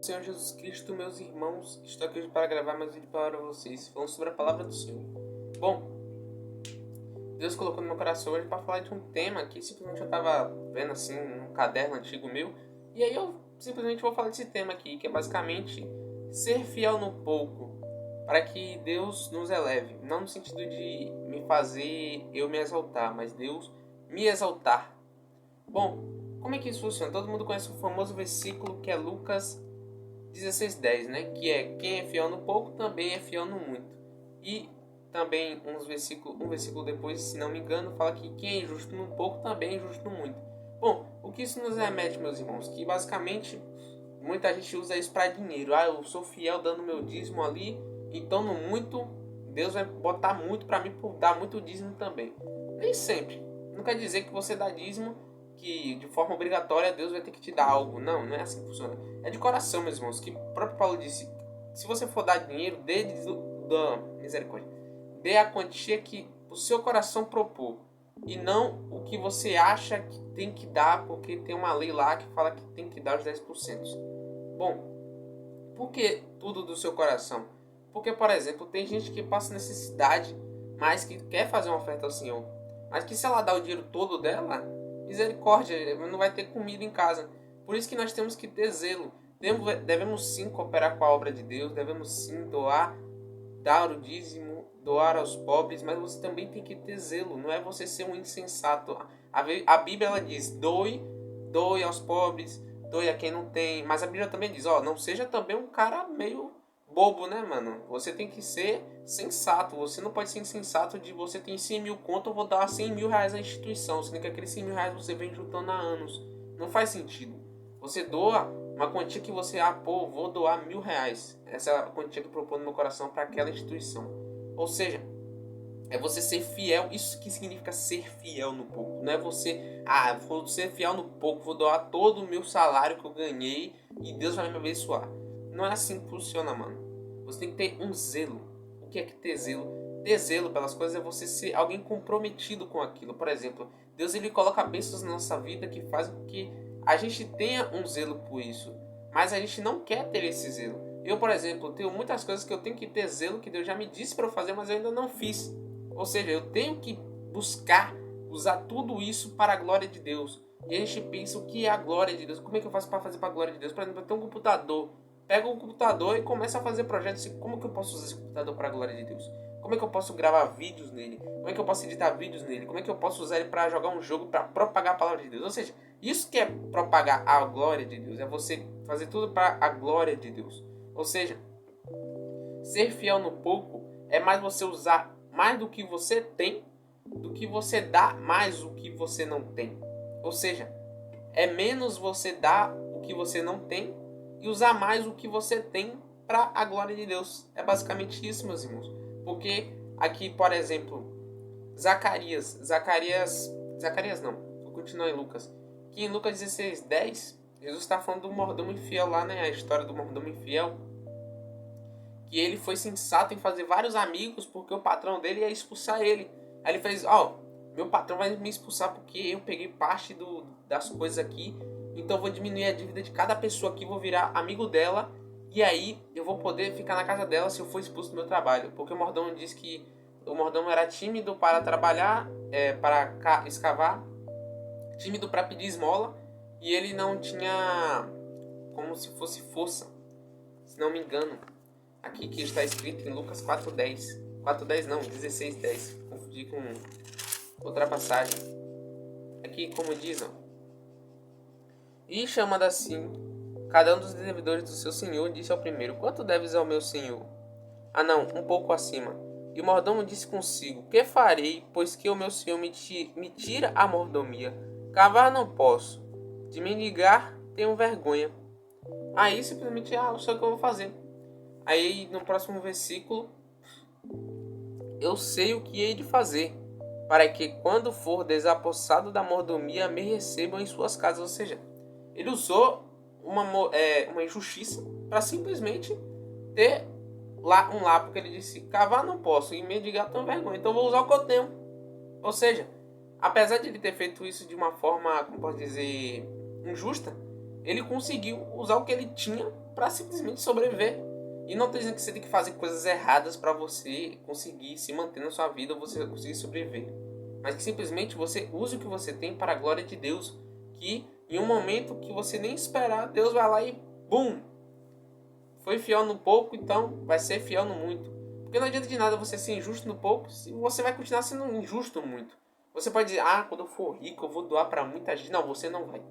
Senhor Jesus Cristo, meus irmãos, estou aqui hoje para gravar mais um vídeo para vocês, falando sobre a palavra do Senhor. Bom, Deus colocou no meu coração hoje para falar de um tema que simplesmente eu estava vendo assim num caderno antigo meu, e aí eu simplesmente vou falar desse tema aqui, que é basicamente ser fiel no pouco, para que Deus nos eleve, não no sentido de me fazer eu me exaltar, mas Deus me exaltar. Bom, como é que isso funciona? Todo mundo conhece o famoso versículo que é Lucas 16:10, né? Que é: quem é fiel no pouco também é fiel no muito. E também um versículo depois, se não me engano, fala que quem é justo no pouco também é justo no muito. Bom, o que isso nos remete, meus irmãos? Que basicamente muita gente usa isso para dinheiro. Ah, eu sou fiel dando meu dízimo ali, então no muito Deus vai botar muito para mim por dar muito dízimo também. Nem sempre. Não quer dizer que você dá dízimo que de forma obrigatória Deus vai ter que te dar algo. Não, não é assim que funciona. É de coração, meus irmãos. Que o próprio Paulo disse: se você for dar dinheiro, dê da misericórdia. Dê a quantia que o seu coração propor. E não o que você acha que tem que dar, porque tem uma lei lá que fala que tem que dar os 10%. Bom, por que tudo do seu coração? Porque, por exemplo, tem gente que passa necessidade, mas que quer fazer uma oferta ao Senhor. Mas que se ela dá o dinheiro todo dela, misericórdia, não vai ter comida em casa. Por isso que nós temos que ter zelo. Devemos sim cooperar com a obra de Deus, devemos sim doar, dar o dízimo, doar aos pobres, mas você também tem que ter zelo. Não é você ser um insensato. A Bíblia ela diz: doe aos pobres, doe a quem não tem. Mas a Bíblia também diz: ó, não seja também um cara meio bobo, né, mano? Você tem que ser sensato. Você não pode ser insensato de você tem 100 mil conto, eu vou dar 100 mil reais à instituição. Sendo que aqueles 100 mil reais você vem juntando há anos. Não faz sentido. Você doa uma quantia que você, vou doar 1.000 reais. Essa é a quantia que eu proponho no meu coração para aquela instituição. Ou seja, é você ser fiel. Isso que significa ser fiel no pouco. Não é você, vou ser fiel no pouco, vou doar todo o meu salário que eu ganhei e Deus vai me abençoar. Não é assim que funciona, mano. Você tem que ter um zelo. O que é que ter zelo? Ter zelo pelas coisas é você ser alguém comprometido com aquilo. Por exemplo, Deus ele coloca bênçãos na nossa vida que fazem com que a gente tenha um zelo por isso. Mas a gente não quer ter esse zelo. Eu, por exemplo, tenho muitas coisas que eu tenho que ter zelo, que Deus já me disse para eu fazer, mas eu ainda não fiz. Ou seja, eu tenho que buscar usar tudo isso para a glória de Deus. E a gente pensa: o que é a glória de Deus? Como é que eu faço para fazer para a glória de Deus? Por exemplo, eu tenho um computador. Pega um computador e começa a fazer projetos. Como que eu posso usar esse computador para a glória de Deus? Como é que eu posso gravar vídeos nele? Como é que eu posso editar vídeos nele? Como é que eu posso usar ele para jogar um jogo, para propagar a palavra de Deus? Ou seja, isso que é propagar a glória de Deus. É você fazer tudo para a glória de Deus. Ou seja, ser fiel no pouco é mais você usar mais do que você tem do que você dá mais o que você não tem. Ou seja, é menos você dar o que você não tem e usar mais o que você tem para a glória de Deus. É basicamente isso, meus irmãos. Porque aqui, por exemplo, Zacarias não, vou continuar em Lucas. Que em Lucas 16:10, Jesus está falando do mordomo infiel lá, né? A história do mordomo infiel. Que ele foi sensato em fazer vários amigos porque o patrão dele ia expulsar ele. Aí ele fez: meu patrão vai me expulsar porque eu peguei parte das coisas aqui, então eu vou diminuir a dívida de cada pessoa aqui, vou virar amigo dela, e aí eu vou poder ficar na casa dela se eu for expulso do meu trabalho. Porque o mordomo disse que o mordomo era tímido para trabalhar, para escavar, tímido para pedir esmola, e ele não tinha como se fosse força, se não me engano. Aqui que está escrito em Lucas 4:10. 4:10 não, 16:10. Confundi com outra passagem. Aqui como diz, e chamando assim, cada um dos devedores do seu senhor disse ao primeiro: quanto deves ao meu senhor? Não, um pouco acima. E o mordomo disse consigo: que farei, pois que o meu senhor me tira a mordomia? Cavar não posso, de mendigar tenho vergonha. Aí simplesmente, eu sei o que eu vou fazer. Aí no próximo versículo: eu sei o que hei de fazer, para que quando for desapossado da mordomia me recebam em suas casas. Ou seja, ele usou uma injustiça para simplesmente ter lá porque ele disse: cavar não posso e mendigar tenho vergonha, então vou usar o que eu tenho. Ou seja, apesar de ele ter feito isso de uma forma, como posso dizer, injusta, Ele conseguiu usar o que ele tinha para simplesmente sobreviver. E não estou dizendo que você tem que fazer coisas erradas para você conseguir se manter na sua vida ou você conseguir sobreviver. Mas que simplesmente você use o que você tem para a glória de Deus. Que em um momento que você nem esperar, Deus vai lá e BUM! Foi fiel no pouco, então vai ser fiel no muito. Porque não adianta de nada você ser injusto no pouco, se você vai continuar sendo injusto no muito. Você pode dizer, quando eu for rico eu vou doar para muita gente. Não, você não vai.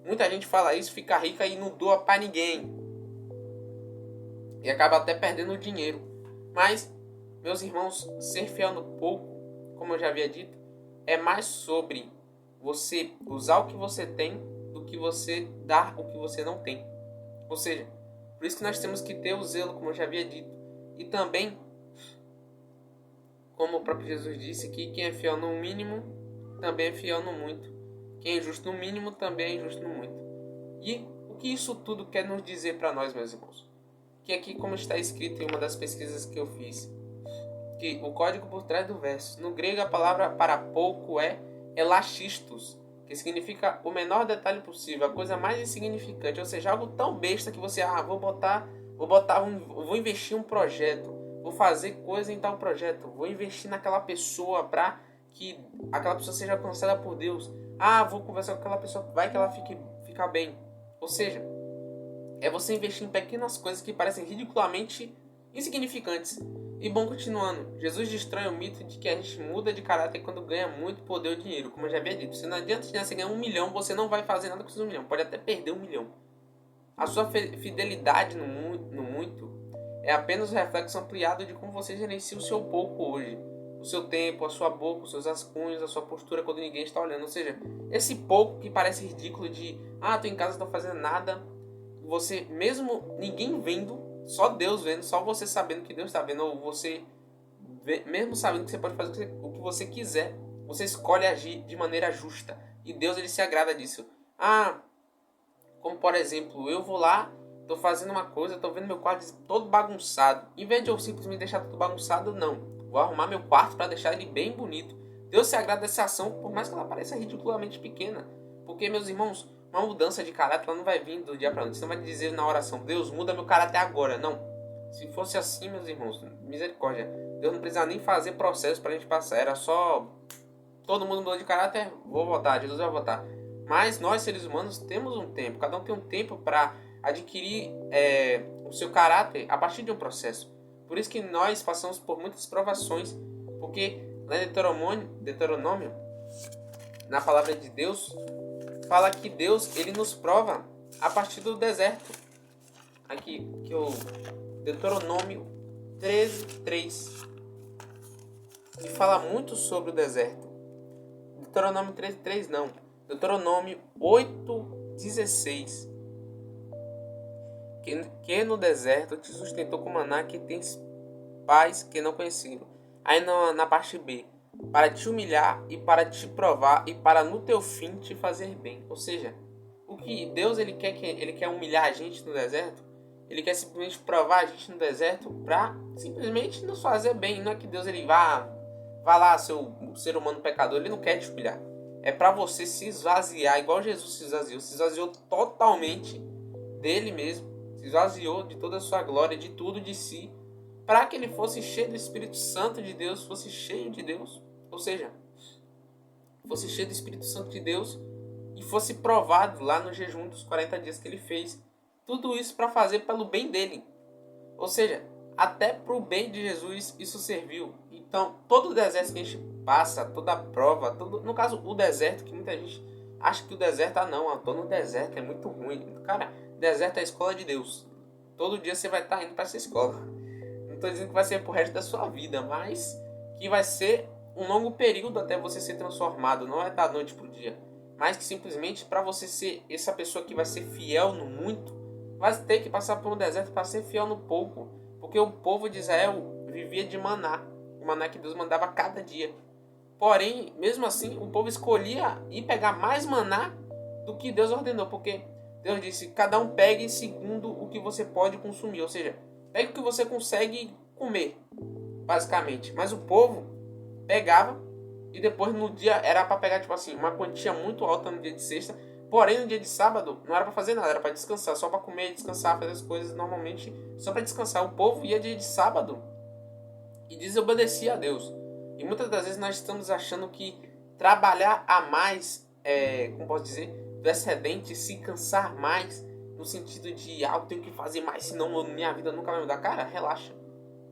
Muita gente fala isso, fica rica e não doa para ninguém. E acaba até perdendo o dinheiro. Mas, meus irmãos, ser fiel no pouco, como eu já havia dito, é mais sobre você usar o que você tem do que você dar o que você não tem. Ou seja, por isso que nós temos que ter o zelo, como eu já havia dito. E também, como o próprio Jesus disse, que quem é fiel no mínimo, também é fiel no muito. Quem é justo no mínimo, também é injusto no muito. E o que isso tudo quer nos dizer para nós, meus irmãos? Que aqui, como está escrito em uma das pesquisas que eu fiz, que o código por trás do verso, no grego a palavra para pouco é elachistos, que significa o menor detalhe possível, a coisa mais insignificante, ou seja, algo tão besta que você, vou investir em um projeto, vou fazer coisa em tal projeto, vou investir naquela pessoa para que aquela pessoa seja alcançada por Deus. Vou conversar com aquela pessoa, vai que ela fica bem. Ou seja, é você investir em pequenas coisas que parecem ridiculamente insignificantes. E bom, continuando, Jesus destrói o mito de que a gente muda de caráter quando ganha muito poder ou dinheiro. Como eu já havia dito, se não adianta você ganhar 1 milhão, você não vai fazer nada com esses 1 milhão. Pode até perder 1 milhão. A sua fidelidade no muito é apenas o reflexo ampliado de como você gerencia o seu pouco hoje. O seu tempo, a sua boca, os seus rascunhos, a sua postura quando ninguém está olhando. Ou seja, esse pouco que parece ridículo de tô em casa, não estou fazendo nada. Você, mesmo ninguém vendo, só Deus vendo, só você sabendo que Deus está vendo, ou você, mesmo sabendo que você pode fazer o que você quiser, você escolhe agir de maneira justa. E Deus, ele se agrada disso. Como por exemplo, eu vou lá, estou fazendo uma coisa, estou vendo meu quarto todo bagunçado. Em vez de eu simplesmente deixar tudo bagunçado, não. Vou arrumar meu quarto para deixar ele bem bonito. Deus se agrada dessa ação, por mais que ela pareça ridiculamente pequena. Porque, meus irmãos, uma mudança de caráter ela não vai vir do dia para noite. Você não vai dizer na oração, Deus, muda meu caráter agora. Não. Se fosse assim, meus irmãos, misericórdia. Deus não precisava nem fazer processo para a gente passar. Era só todo mundo mudou de caráter, vou votar, Jesus vai votar. Mas nós, seres humanos, temos um tempo. Cada um tem um tempo para adquirir o seu caráter a partir de um processo. Por isso que nós passamos por muitas provações. Porque lá em Deuteronômio, na palavra de Deus, fala que Deus, ele nos prova a partir do deserto. Aqui, que o Deuteronômio 13:3, que fala muito sobre o deserto. Deuteronômio 13:3 não. Deuteronômio 8:16. Que no deserto te sustentou com maná que tens pais que não conheceram. Aí na parte B, para te humilhar e para te provar e para no teu fim te fazer bem. Ou seja, o que Deus ele quer humilhar a gente no deserto, ele quer simplesmente provar a gente no deserto para simplesmente nos fazer bem. Não é que Deus ele vá lá, seu ser humano pecador, ele não quer te humilhar. É para você se esvaziar, igual Jesus se esvaziou totalmente dele mesmo, se esvaziou de toda a sua glória, de tudo de si, para que ele fosse cheio do Espírito Santo de Deus, fosse cheio de Deus, ou seja, fosse cheio do Espírito Santo de Deus e fosse provado lá no jejum dos 40 dias que ele fez. Tudo isso para fazer pelo bem dele. Ou seja, até para o bem de Jesus isso serviu. Então, todo o deserto que a gente passa, toda a prova, no caso o deserto, que muita gente acha que o deserto, eu tô no deserto, é muito ruim. Cara, deserto é a escola de Deus. Todo dia você vai estar indo para essa escola. Não estou dizendo que vai ser pro resto da sua vida, mas que vai ser um longo período até você ser transformado. Não é da noite pro dia. Mas que simplesmente para você ser essa pessoa que vai ser fiel no muito, vai ter que passar por um deserto para ser fiel no pouco. Porque o povo de Israel vivia de maná. O maná que Deus mandava cada dia. Porém, mesmo assim, o povo escolhia ir pegar mais maná do que Deus ordenou. Porque Deus disse, cada um pegue segundo o que você pode consumir. Ou seja, pegue o que você consegue comer, basicamente. Mas o povo pegava e depois no dia era para pegar tipo assim, uma quantia muito alta no dia de sexta, Porém, no dia de sábado, não era para fazer nada, era para descansar, só para comer, descansar, fazer as coisas normalmente, só para descansar. O povo ia dia de sábado e desobedecia a Deus. E muitas das vezes nós estamos achando que trabalhar a mais, como posso dizer, do excedente, se cansar mais, no sentido de, eu tenho que fazer mais, senão minha vida nunca vai mudar. Cara, relaxa.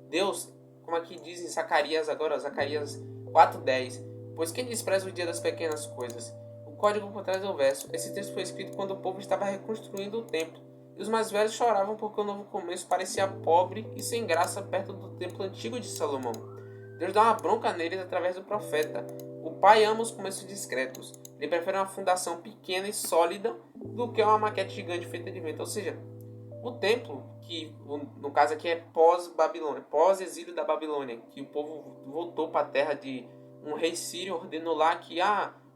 Deus, como aqui diz em Zacarias agora, Zacarias 4:10, pois quem despreza o dia das pequenas coisas? O código por trás do verso. Esse texto foi escrito quando o povo estava reconstruindo o templo. E os mais velhos choravam porque o novo começo parecia pobre e sem graça perto do templo antigo de Salomão. Deus dá uma bronca neles através do profeta. O pai ama os começos discretos. Ele prefere uma fundação pequena e sólida do que uma maquete gigante feita de vento. Ou seja, o templo, que no caso aqui é pós-Babilônia, pós-exílio da Babilônia, que o povo voltou para a terra de um rei sírio, ordenou lá que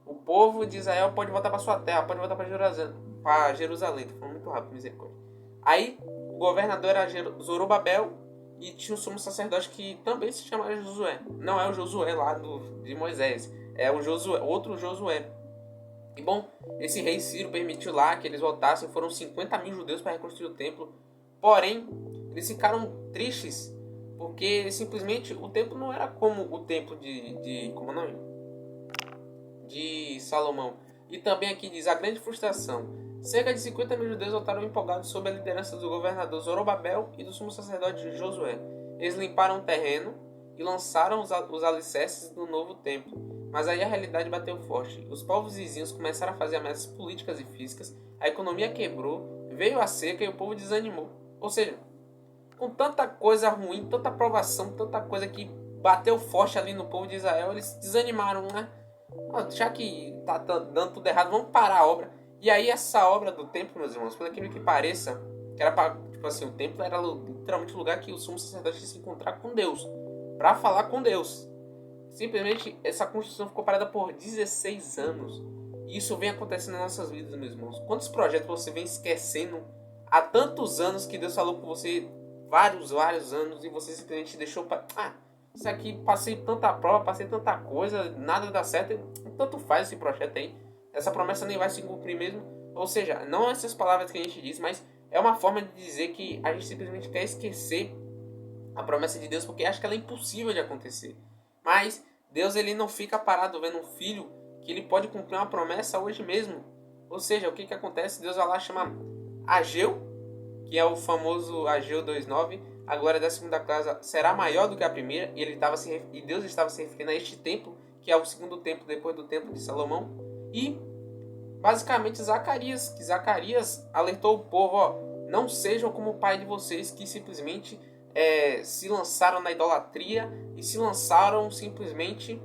o povo de Israel pode voltar para sua terra, pode voltar para Jerusalém. Tô falando muito rápido, misericórdia. Aí, o governador era Zorobabel e tinha um sumo sacerdote que também se chama Josué. Não é o Josué lá de Moisés, é o Josué, outro Josué. E bom, esse rei Ciro permitiu lá que eles voltassem, foram 50 mil judeus para reconstruir o templo. Porém, eles ficaram tristes, porque simplesmente o templo não era como o templo como não? De Salomão. E também aqui diz a grande frustração. Cerca de 50 mil judeus voltaram empolgados sob a liderança do governador Zorobabel e do sumo sacerdote Josué. Eles limparam o terreno e lançaram os alicerces do novo templo. Mas aí a realidade bateu forte. Os povos vizinhos começaram a fazer ameaças políticas e físicas, a economia quebrou, veio a seca e o povo desanimou. Ou seja, com tanta coisa ruim, tanta provação, tanta coisa que bateu forte ali no povo de Israel, eles desanimaram, né? Já que tá dando tudo errado, vamos parar a obra. E aí essa obra do templo, meus irmãos, pelo aquilo que pareça, que era para, tipo assim, o templo era literalmente o lugar que o sumo sacerdote ia se encontrar com Deus, para falar com Deus. Simplesmente essa construção ficou parada por 16 anos. E isso vem acontecendo nas nossas vidas, meus irmãos. Quantos projetos você vem esquecendo há tantos anos que Deus falou com você, vários anos, e você simplesmente deixou para... isso aqui, passei tanta prova, passei tanta coisa, nada dá certo, tanto faz esse projeto aí. Essa promessa nem vai se cumprir mesmo. Ou seja, não essas palavras que a gente diz, mas é uma forma de dizer que a gente simplesmente quer esquecer a promessa de Deus porque acha que ela é impossível de acontecer. Mas Deus, ele não fica parado vendo um filho que ele pode cumprir uma promessa hoje mesmo. Ou seja, o que acontece? Deus vai lá chamar Ageu, que é o famoso Ageu 2:9, a glória da segunda casa será maior do que a primeira, e Deus estava se referindo a este templo, que é o segundo templo depois do templo de Salomão. E basicamente Zacarias alertou o povo, não sejam como o pai de vocês, que simplesmente se lançaram na idolatria e se lançaram simplesmente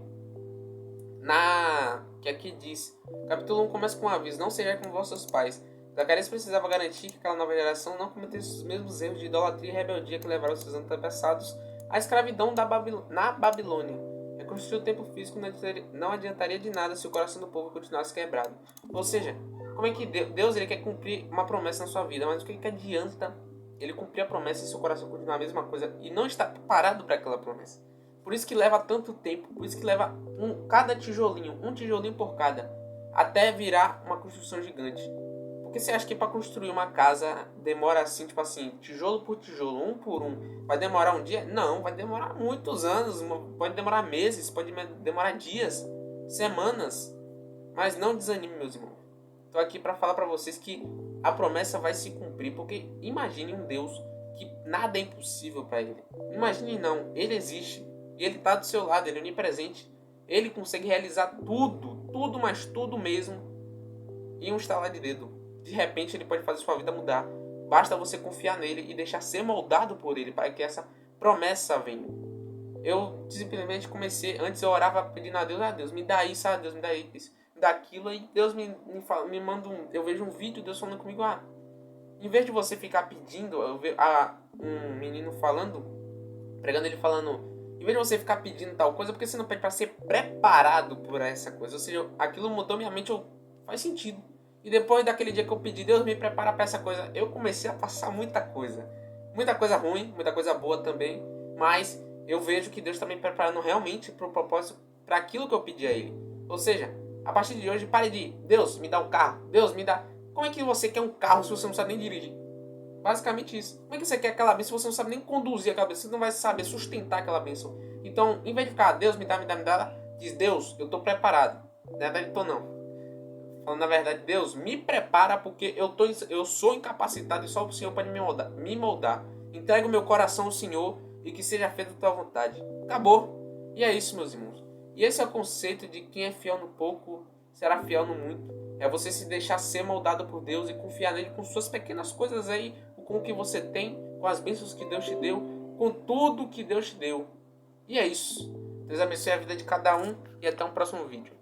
que aqui diz, capítulo 1 começa com um aviso: não sejam como vossos pais. Zacarias precisava garantir que aquela nova geração não cometesse os mesmos erros de idolatria e rebeldia que levaram seus antepassados à escravidão na Babilônia. Reconstruir o templo físico não adiantaria de nada se o coração do povo continuasse quebrado. Ou seja, como é que Deus ele quer cumprir uma promessa na sua vida, mas o que adianta ele cumprir a promessa e seu coração continuar a mesma coisa e não estar preparado para aquela promessa? Por isso que leva tanto tempo, por isso que leva cada tijolinho, um tijolinho por cada, até virar uma construção gigante. Porque você acha que para construir uma casa demora assim, tipo assim, tijolo por tijolo, um por um, vai demorar um dia? Não, vai demorar muitos anos, pode demorar meses, pode demorar dias, semanas. Mas não desanime, meus irmãos. Estou aqui para falar para vocês que a promessa vai se cumprir, porque imagine um Deus que nada é impossível para ele. Imagine não, ele existe e ele está do seu lado, ele é onipresente. Ele consegue realizar tudo, mas tudo mesmo em um estalar de dedo. De repente ele pode fazer sua vida mudar. Basta você confiar nele e deixar ser moldado por ele para que essa promessa venha. Eu simplesmente comecei, antes eu orava pedindo a Deus, me dá isso, Deus me dá isso, me dá aquilo, e Deus me manda eu vejo um vídeo, Deus falando comigo, em vez de você ficar pedindo, eu vejo um menino pregando ele falando, em vez de você ficar pedindo tal coisa, porque você não pede para ser preparado por essa coisa? Ou seja, aquilo mudou minha mente, faz sentido. E depois daquele dia que eu pedi, Deus me prepara para essa coisa, eu comecei a passar muita coisa ruim, muita coisa boa também, mas eu vejo que Deus está me preparando realmente para o propósito, para aquilo que eu pedi a Ele. Ou seja, A partir de hoje, pare de Deus, me dá um carro. Deus, me dá... Como é que você quer um carro se você não sabe nem dirigir? Basicamente isso. Como é que você quer aquela bênção se você não sabe nem conduzir aquela bênção? Você não vai saber sustentar aquela bênção. Então, em vez de ficar, Deus, me dá, diz, Deus, eu tô preparado. Na verdade, tô não. Falando na verdade, Deus, me prepara porque eu sou incapacitado e só o Senhor pode me moldar. Entrego meu coração ao Senhor e que seja feita a tua vontade. Acabou. E é isso, meus irmãos. E esse é o conceito de quem é fiel no pouco será fiel no muito. É você se deixar ser moldado por Deus e confiar nele com suas pequenas coisas aí, com o que você tem, com as bênçãos que Deus te deu, com tudo que Deus te deu. E é isso. Deus abençoe a vida de cada um e até um próximo vídeo.